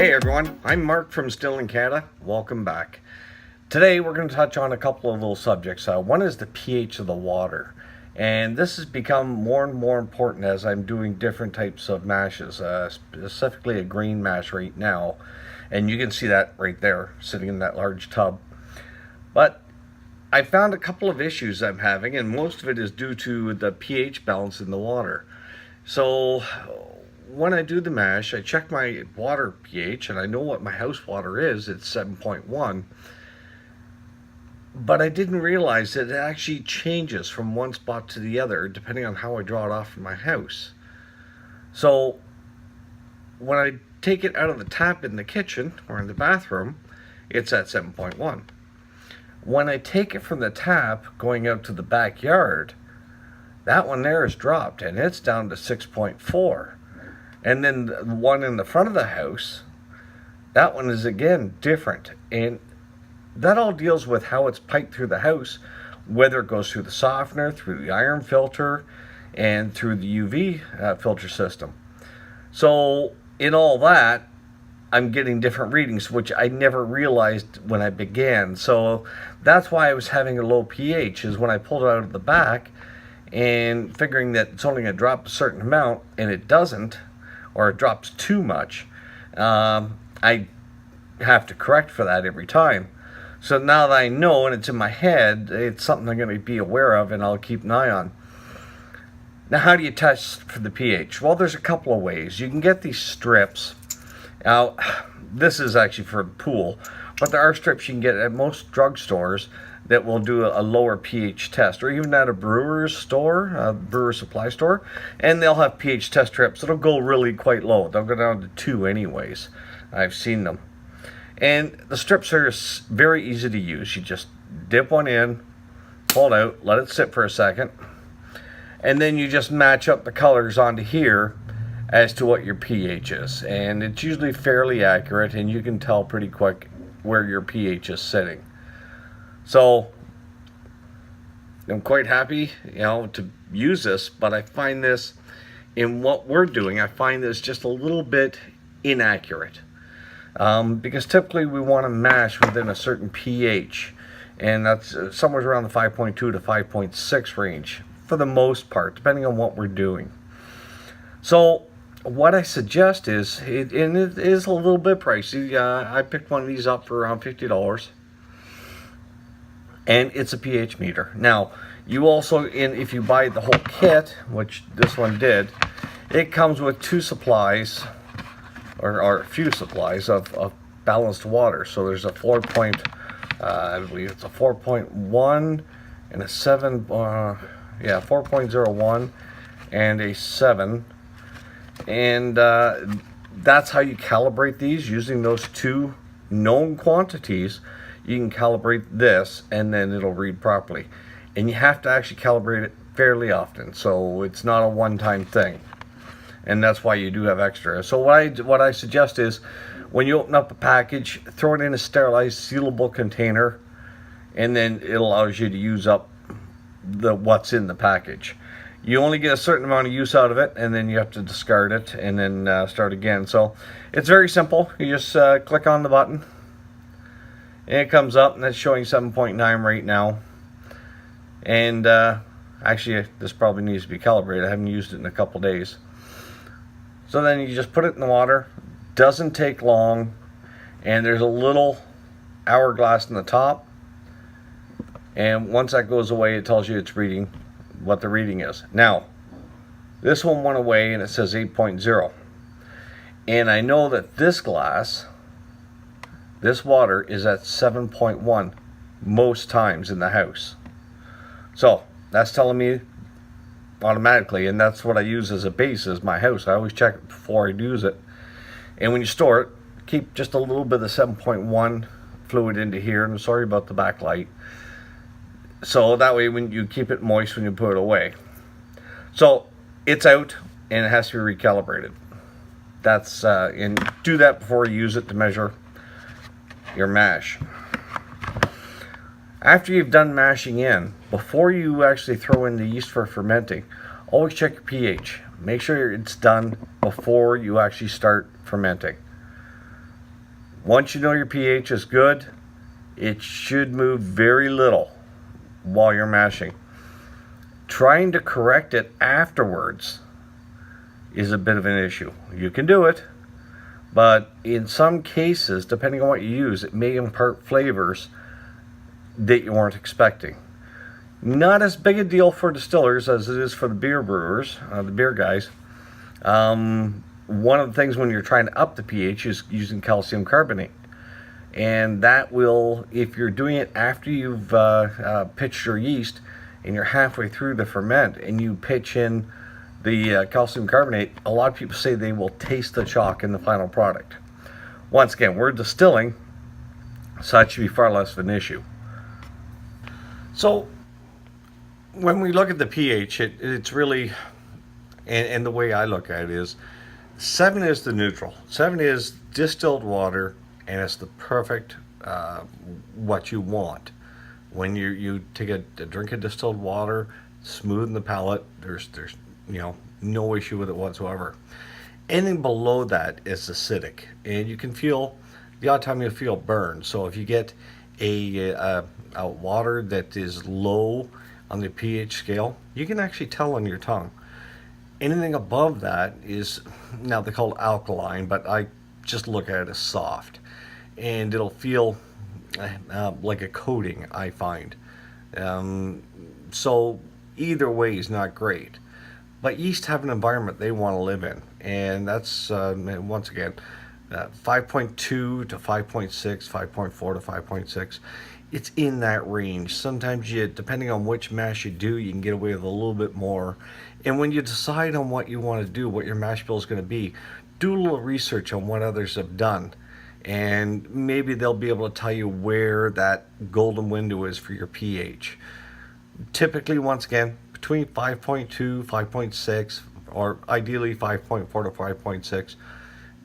Hey everyone, I'm Mark from Still in Canada. Welcome back. Today we're going to touch on a couple of little subjects. One is the pH of the water. And this has become more and more important as I'm doing different types of mashes, specifically a green mash right now. And you can see that right there, sitting in that large tub. But I found a couple of issues I'm having, and most of it is due to the pH balance in the water. So when I do the mash, I check my water pH, and I know what my house water is. It's 7.1. But I didn't realize that it actually changes from one spot to the other depending on how I draw it off from my house. So when I take it out of the tap in the kitchen or in the bathroom, it's at 7.1. When I take it from the tap going out to the backyard, that one there is dropped and it's down to 6.4. And then the one in the front of the house, that one is again different. And that all deals with how it's piped through the house, whether it goes through the softener, through the iron filter, and through the UV filter system. So in all that, I'm getting different readings, which I never realized when I began. So that's why I was having a low pH, is when I pulled it out of the back and figuring that it's only going to drop a certain amount, and it doesn't, or it drops too much. I have to correct for that every time. So now that I know and it's in my head, it's something I'm going to be aware of and I'll keep an eye on. Now, how do you test for the pH? Well, there's a couple of ways. You can get these strips. Now, this is actually for the pool, but there are strips you can get at most drugstores that will do a lower pH test, or even at a brewer's store, a brewer supply store, and they'll have pH test strips. It'll go really quite low. They'll go down to 2 anyways. I've seen them. And the strips are very easy to use. You just dip one in, pull it out, let it sit for a second, and then you just match up the colors onto here as to what your pH is. And it's usually fairly accurate, and you can tell pretty quick where your pH is sitting. So I'm quite happy, to use this, but I find this, in what we're doing, I find this just a little bit inaccurate. Because typically we want to mash within a certain pH, and that's somewhere around the 5.2 to 5.6 range for the most part, depending on what we're doing. So what I suggest is, it is a little bit pricey. I picked one of these up for around $50, and it's a pH meter. Now, you also, if you buy the whole kit, which this one did, it comes with 2 supplies, or a few supplies of balanced water. So there's a I believe it's a 4.1 and a 7, 4.01 and a 7. And that's how you calibrate these, using those 2 known quantities. You can calibrate this and then it'll read properly. And you have to actually calibrate it fairly often, so it's not a one-time thing. And that's why you do have extra. So what I suggest is, when you open up a package, throw it in a sterilized, sealable container, and then it allows you to use up what's in the package. You only get a certain amount of use out of it, and then you have to discard it and then start again. So it's very simple. You just click on the button, and it comes up, and it's showing 7.9 right now. And actually, this probably needs to be calibrated. I haven't used it in a couple days. So then you just put it in the water. Doesn't take long, and there's a little hourglass in the top, and once that goes away, it tells you it's reading what the reading is. Now, this one went away and it says 8.0, and I know that this water is at 7.1 most times in the house. So that's telling me automatically, and that's what I use as a base as my house. I always check it before I use it. And when you store it, keep just a little bit of 7.1 fluid into here. And I'm sorry about the backlight. So that way, when you keep it moist when you put it away. So it's out and it has to be recalibrated. That's and do that before you use it to measure your mash. After you've done mashing in, before you actually throw in the yeast for fermenting, always check your pH. Make sure it's done before you actually start fermenting. Once you know your pH is good, it should move very little while you're mashing. Trying to correct it afterwards is a bit of an issue. You can do it, but in some cases, depending on what you use, it may impart flavors that you weren't expecting. Not as big a deal for distillers as it is for the beer brewers, the beer guys. One of the things when you're trying to up the pH is using calcium carbonate. And that will, if you're doing it after you've pitched your yeast and you're halfway through the ferment and you pitch in the calcium carbonate, a lot of people say they will taste the chalk in the final product. Once again, we're distilling, so that should be far less of an issue. So when we look at the pH, it's really, and the way I look at it is, 7 is the neutral. 7 is distilled water, and it's the perfect what you want. When you take a drink of distilled water, smooth in the palate, there's no issue with it whatsoever. Anything below that is acidic, and you can feel, the odd time you'll feel burn. So if you get a water that is low on the pH scale, you can actually tell on your tongue. Anything above that is, now they call it alkaline, but I just look at it as soft. And it'll feel like a coating, I find. So either way is not great. But yeast have an environment they want to live in. And that's, once again, 5.2 to 5.6, 5.4 to 5.6. It's in that range. Sometimes depending on which mash you do, you can get away with a little bit more. And when you decide on what you want to do, what your mash bill is going to be, do a little research on what others have done. And maybe they'll be able to tell you where that golden window is for your pH. Typically, once again, between 5.2, 5.6, or ideally 5.4 to 5.6,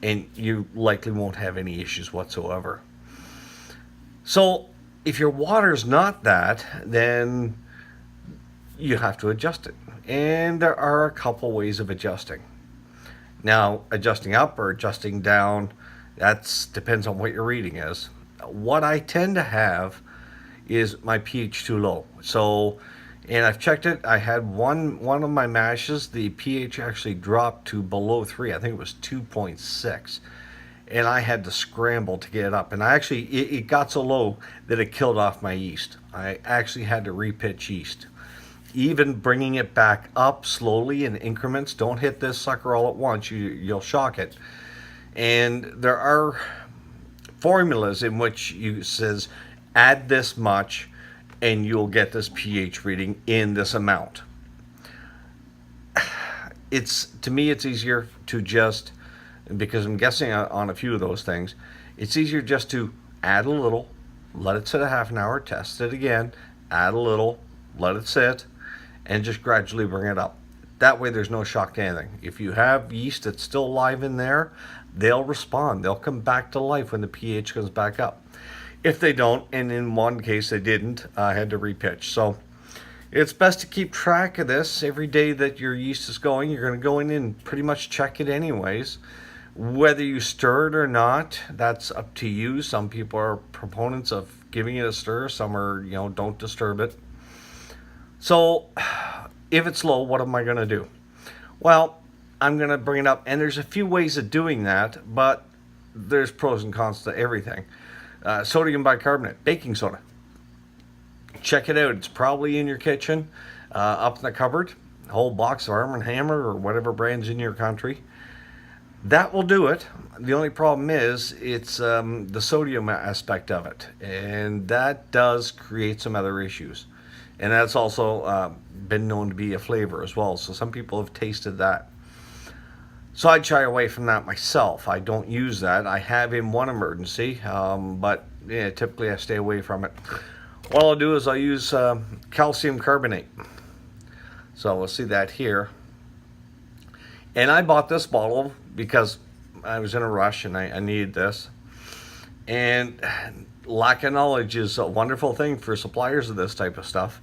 and you likely won't have any issues whatsoever. So if your water's not that, then you have to adjust it. And there are a couple ways of adjusting. Now, adjusting up or adjusting down, that depends on what your reading is. What I tend to have is my pH too low. So, and I've checked it. I had one of my mashes, the pH actually dropped to below 3. I think it was 2.6. And I had to scramble to get it up. And it got so low that it killed off my yeast. I actually had to repitch yeast. Even bringing it back up slowly in increments. Don't hit this sucker all at once. You'll shock it. And there are formulas in which you says add this much and you'll get this pH reading in this amount. To me it's easier to just, because I'm guessing on a few of those things, it's easier just to add a little, let it sit a half an hour, test it again, add a little, let it sit, and just gradually bring it up. That way there's no shock to anything. If you have yeast that's still alive in there, they'll respond. They'll come back to life when the pH goes back up. If they don't, and in one case they didn't, I had to repitch. So it's best to keep track of this every day that your yeast is going. You're going to go in and pretty much check it anyways. Whether you stir it or not, that's up to you. Some people are proponents of giving it a stir. Some are, don't disturb it. So if it's low, what am I going to do? Well, I'm going to bring it up. And there's a few ways of doing that, but there's pros and cons to everything. Sodium bicarbonate, baking soda. Check it out. It's probably in your kitchen, up in the cupboard. A whole box of Arm & Hammer or whatever brand's in your country. That will do it. The only problem is it's the sodium aspect of it. And that does create some other issues. And that's also been known to be a flavor as well. So some people have tasted that. So I'd shy away from that myself. I don't use that. I have in one emergency, but typically I stay away from it. What I'll do is I'll use calcium carbonate. So we'll see that here. And I bought this bottle because I was in a rush and I needed this. And lack of knowledge is a wonderful thing for suppliers of this type of stuff.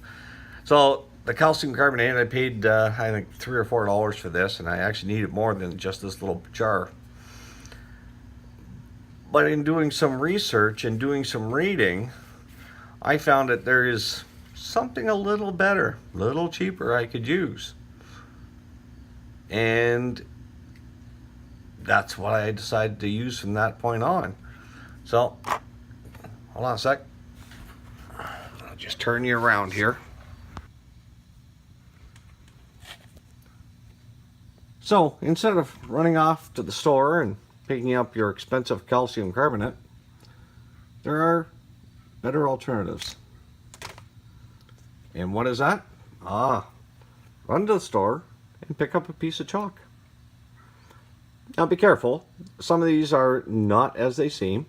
So the calcium carbonate, I paid I think $3 or $4 for this, and I actually needed more than just this little jar. But in doing some research and doing some reading, I found that there is something a little better, a little cheaper I could use. And that's what I decided to use from that point on. So, hold on a sec. I'll just turn you around here. So, instead of running off to the store and picking up your expensive calcium carbonate, there are better alternatives. And what is that? Run to the store and pick up a piece of chalk. Now be careful, some of these are not as they seem.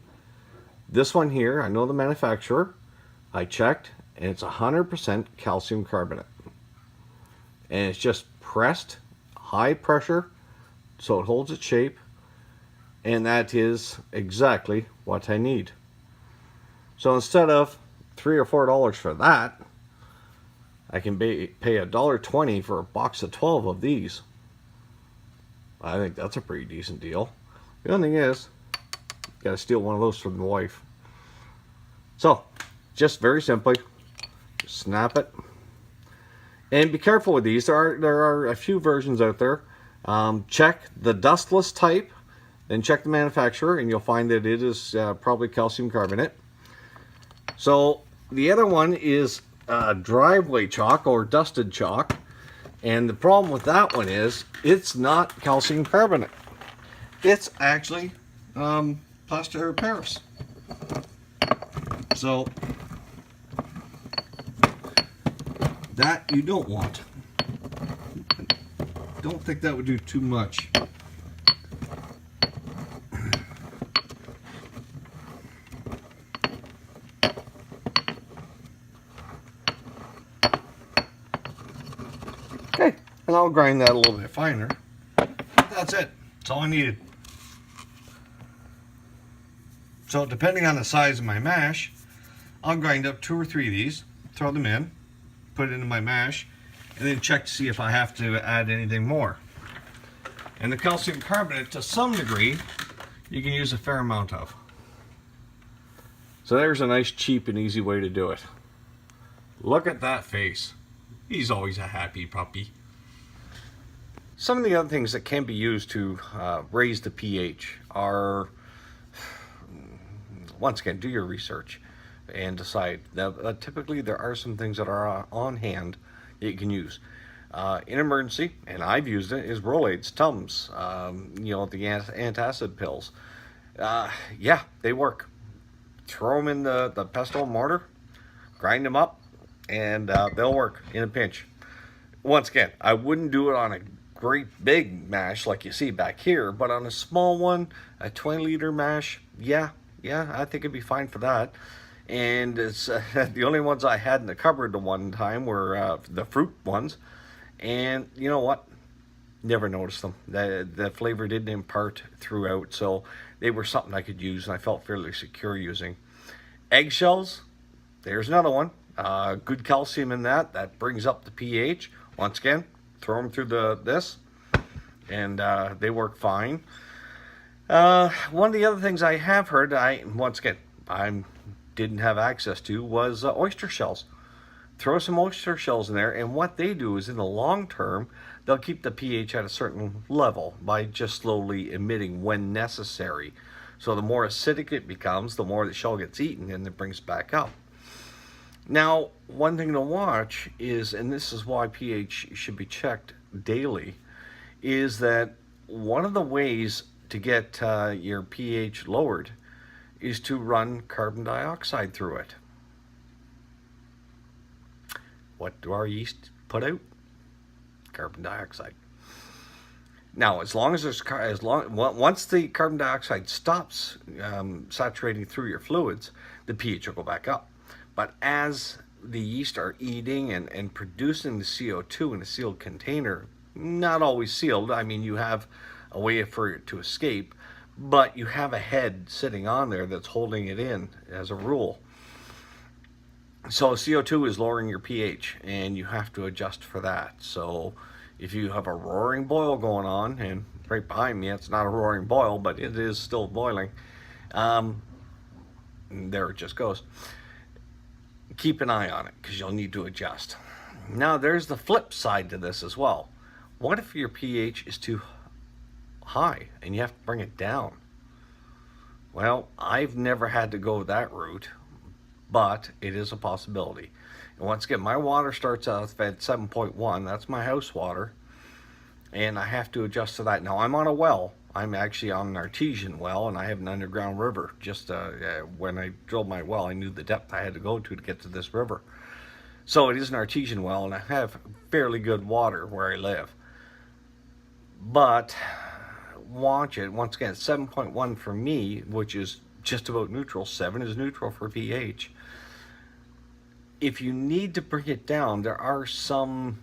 This one here, I know the manufacturer, I checked, and it's 100% calcium carbonate. And it's just pressed, high pressure, so it holds its shape, and that is exactly what I need. So instead of $3 or $4 for that, I can pay $1.20 for a box of 12 of these. I think that's a pretty decent deal. The only thing is, you gotta steal one of those from the wife. So, just very simply, just snap it. And be careful with these. There are a few versions out there. Check the dustless type, then check the manufacturer, and you'll find that it is probably calcium carbonate. So, the other one is driveway chalk or dusted chalk. And the problem with that one is it's not calcium carbonate. It's actually plaster of Paris. So that you don't want. Don't think that would do too much. Okay, and I'll grind that a little bit finer. That's it. That's all I needed. So depending on the size of my mash, I'll grind up 2 or 3 of these, throw them in, put it into my mash, and then check to see if I have to add anything more. And the calcium carbonate, to some degree, you can use a fair amount of. So there's a nice, cheap, and easy way to do it. Look at that face. He's always a happy puppy. Some of the other things that can be used to raise the pH are, once again, do your research and decide. Now, typically there are some things that are on hand that you can use. In emergency, and I've used it, is Rolaids, Tums, you know, the antacid pills. Yeah, they work. Throw them in the pestle mortar, grind them up, and they'll work in a pinch. Once again, I wouldn't do it on a great big mash like you see back here, but on a small one, a 20-liter mash, yeah, I think it'd be fine for that. And it's the only ones I had in the cupboard the one time were the fruit ones, and you know what? Never noticed them. The flavor didn't impart throughout, so they were something I could use, and I felt fairly secure using. Eggshells, there's another one. Good calcium in that brings up the pH. Once again, throw them through this, and they work fine. One of the other things I have heard, I didn't have access to, was oyster shells. Throw some oyster shells in there, and what they do is, in the long term, they'll keep the pH at a certain level by just slowly emitting when necessary. So the more acidic it becomes, the more the shell gets eaten, and it brings it back up. Now, one thing to watch is, and this is why pH should be checked daily, is that one of the ways to get your pH lowered is to run carbon dioxide through it. What do our yeast put out? Carbon dioxide. Now, as long as there's once the carbon dioxide stops saturating through your fluids, the pH will go back up. But as the yeast are eating and producing the CO2 in a sealed container, not always sealed, I mean, you have a way for it to escape, but you have a head sitting on there that's holding it in as a rule. So CO2 is lowering your pH, and you have to adjust for that. So if you have a roaring boil going on, and right behind me, it's not a roaring boil, but it is still boiling, There it just goes. Keep an eye on it because you'll need to adjust. Now there's the flip side to this as well. What if your pH is too high and you have to bring it down? Well, I've never had to go that route, but it is a possibility. And once again, my water starts out at 7.1. That's my house water, and I have to adjust to that. Now I'm on a well. I'm actually on an artesian well, and I have an underground river. Just when I drilled my well, I knew the depth I had to go to get to this river. So it is an artesian well, and I have fairly good water where I live. But watch it. Once again, 7.1 for me, which is just about neutral. 7 is neutral for pH. If you need to bring it down, there are some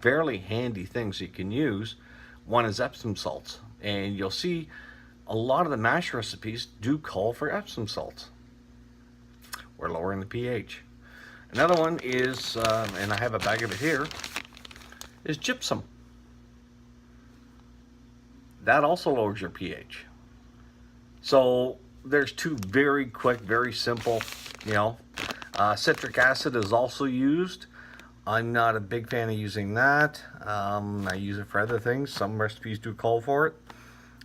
fairly handy things you can use. One is Epsom salts, and you'll see a lot of the mash recipes do call for Epsom salts. We're lowering the pH. Another one is, and I have a bag of it here, is gypsum. That also lowers your pH. So there's two very quick, very simple, citric acid is also used. I'm not a big fan of using that. I use it for other things. Some recipes do call for it.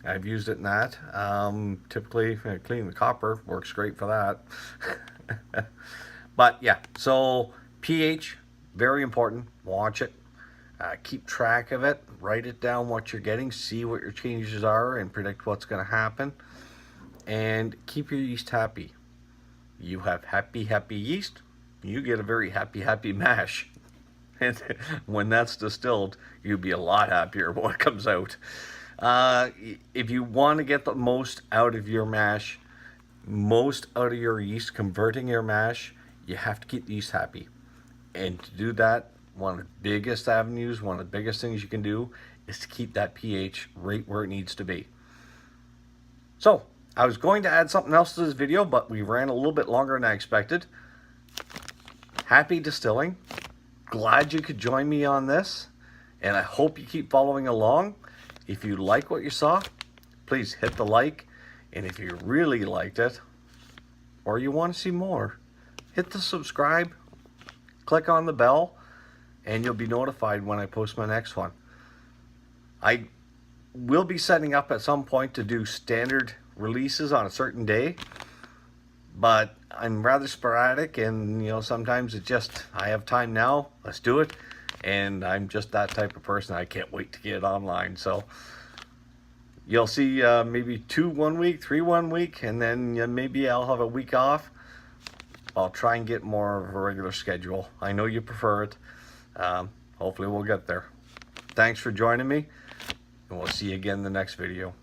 I've used it in that. Typically, cleaning the copper works great for that. But yeah, so pH, very important. Watch it. Keep track of it. Write it down what you're getting. See what your changes are and predict what's going to happen. And keep your yeast happy. You have happy, happy yeast. You get a very happy, happy mash. And when that's distilled, you'll be a lot happier when it comes out. If you want to get the most out of your mash, most out of your yeast, converting your mash, you have to keep the yeast happy. And to do that, one of the biggest avenues, one of the biggest things you can do is to keep that pH right where it needs to be. So, I was going to add something else to this video, but we ran a little bit longer than I expected. Happy distilling. Glad you could join me on this, and I hope you keep following along. If you like what you saw, please hit the like, and if you really liked it, or you want to see more, hit the subscribe, click on the bell, and you'll be notified when I post my next one. I will be setting up at some point to do standard releases on a certain day, but I'm rather sporadic, and sometimes it just, I have time now, let's do it, and I'm just that type of person. I can't wait to get it online. So you'll see maybe 2 1 week, 3 1 week, and then maybe I'll have a week off. I'll try and get more of a regular schedule. I know you prefer it. Hopefully we'll get there. Thanks for joining me, and we'll see you again in the next video.